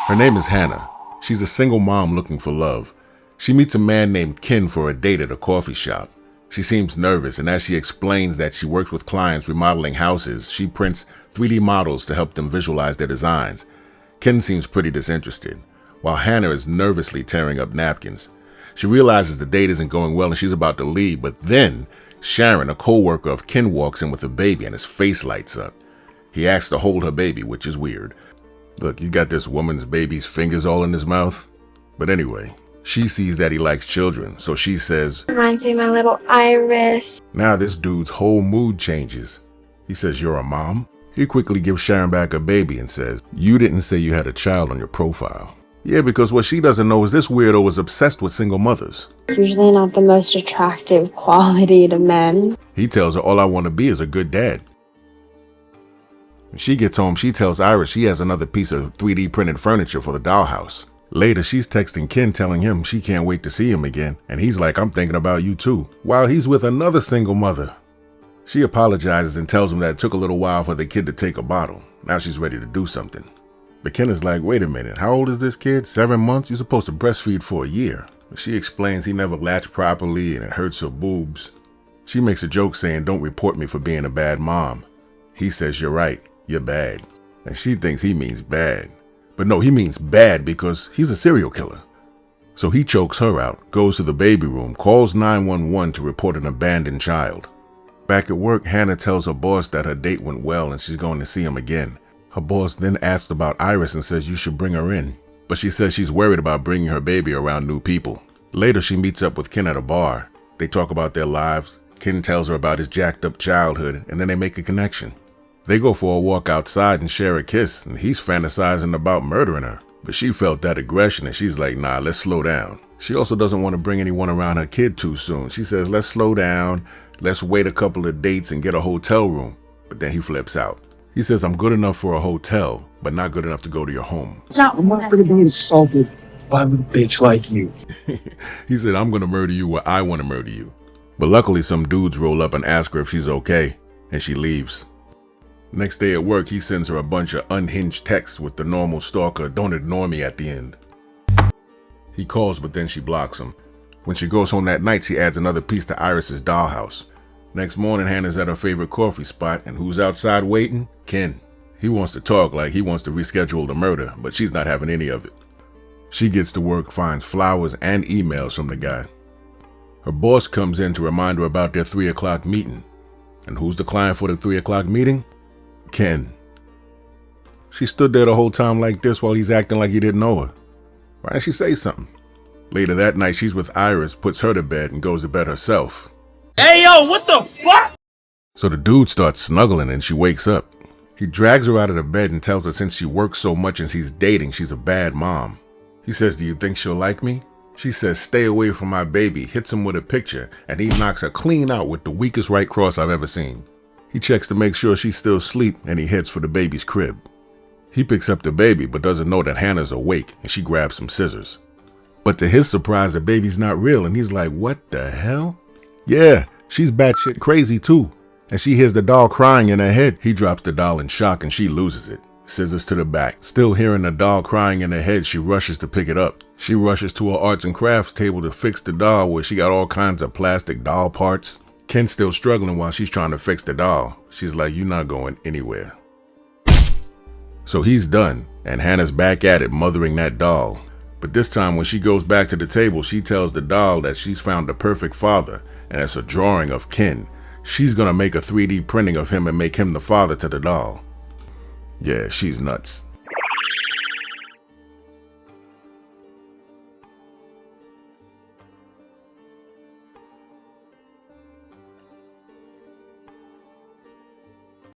Her name is Hannah. She's a single mom looking for love. She meets a man named Ken for a date at a coffee shop. She seems nervous, and as she explains that she works with clients remodeling houses, she prints 3D models to help them visualize their designs. Ken seems pretty disinterested, while Hannah is nervously tearing up napkins. She realizes the date isn't going well and she's about to leave, but then Sharon, a co-worker of Ken, walks in with a baby and his face lights up. He asks to hold her baby, which is weird. Look, he's got this woman's baby's fingers all in his mouth. But anyway, she sees that he likes children, so she says, "Reminds me of my little Iris." Now this dude's whole mood changes. He says, "You're a mom?" He quickly gives Sharon back her baby and says, "You didn't say you had a child on your profile." Yeah, because what she doesn't know is this weirdo is obsessed with single mothers. Usually not the most attractive quality to men. He tells her, "All I want to be is a good dad." When she gets home, she tells Iris she has another piece of 3D printed furniture for the dollhouse. Later, she's texting Ken telling him she can't wait to see him again, and he's like, "I'm thinking about you too," while he's with another single mother. She apologizes and tells him that it took a little while for the kid to take a bottle. Now she's ready to do something. But Ken is like, "Wait a minute, how old is this kid? 7 months? You're supposed to breastfeed for a year." She explains he never latched properly and it hurts her boobs. She makes a joke saying, "Don't report me for being a bad mom." He says, "You're right, you're bad." And she thinks he means bad. But no, he means bad because he's a serial killer. So he chokes her out, goes to the baby room, calls 911 to report an abandoned child. Back at work, Hannah tells her boss that her date went well and she's going to see him again. Her boss then asks about Iris and says you should bring her in. But she says she's worried about bringing her baby around new people. Later, she meets up with Ken at a bar. They talk about their lives. Ken tells her about his jacked up childhood, and then they make a connection. They go for a walk outside and share a kiss, and he's fantasizing about murdering her. But she felt that aggression, and she's like, "Nah, let's slow down." She also doesn't want to bring anyone around her kid too soon. She says, "Let's slow down. Let's wait a couple of dates and get a hotel room." But then he flips out. He says, "I'm good enough for a hotel, but not good enough to go to your home." I'm not going to be insulted by a little bitch like you. He said, "I'm going to murder you where I want to murder you." But luckily, some dudes roll up and ask her if she's okay, and she leaves. Next day at work, he sends her a bunch of unhinged texts with the normal stalker, "Don't ignore me" at the end. He calls, but then she blocks him. When she goes home that night, she adds another piece to Iris's dollhouse. Next morning, Hannah's at her favorite coffee spot, and who's outside waiting? Ken. He wants to talk like he wants to reschedule the murder, but she's not having any of it. She gets to work, finds flowers and emails from the guy. Her boss comes in to remind her about their 3 o'clock meeting. And who's the client for the 3 o'clock meeting? Ken. She stood there the whole time like this while he's acting like he didn't know her. Why didn't she say something? Later that night, she's with Iris, puts her to bed, and goes to bed herself. Hey, yo, what the fuck? So the dude starts snuggling and she wakes up. He drags her out of the bed and tells her since she works so much and she's dating, she's a bad mom. He says, "Do you think she'll like me?" She says, "Stay away from my baby," hits him with a picture, and he knocks her clean out with the weakest right cross I've ever seen. He checks to make sure she's still asleep and he heads for the baby's crib. He picks up the baby but doesn't know that Hannah's awake and she grabs some scissors. But to his surprise, the baby's not real and he's like, "What the hell?" Yeah, she's batshit crazy too. And she hears the doll crying in her head. He drops the doll in shock and she loses it. Scissors to the back. Still hearing the doll crying in her head, she rushes to pick it up. She rushes to her arts and crafts table to fix the doll where she got all kinds of plastic doll parts. Ken's still struggling while she's trying to fix the doll. She's like, "You're not going anywhere." So he's done, and Hannah's back at it, mothering that doll. But this time when she goes back to the table, she tells the doll that she's found the perfect father, and it's a drawing of Ken. She's gonna make a 3D printing of him and make him the father to the doll. Yeah, she's nuts.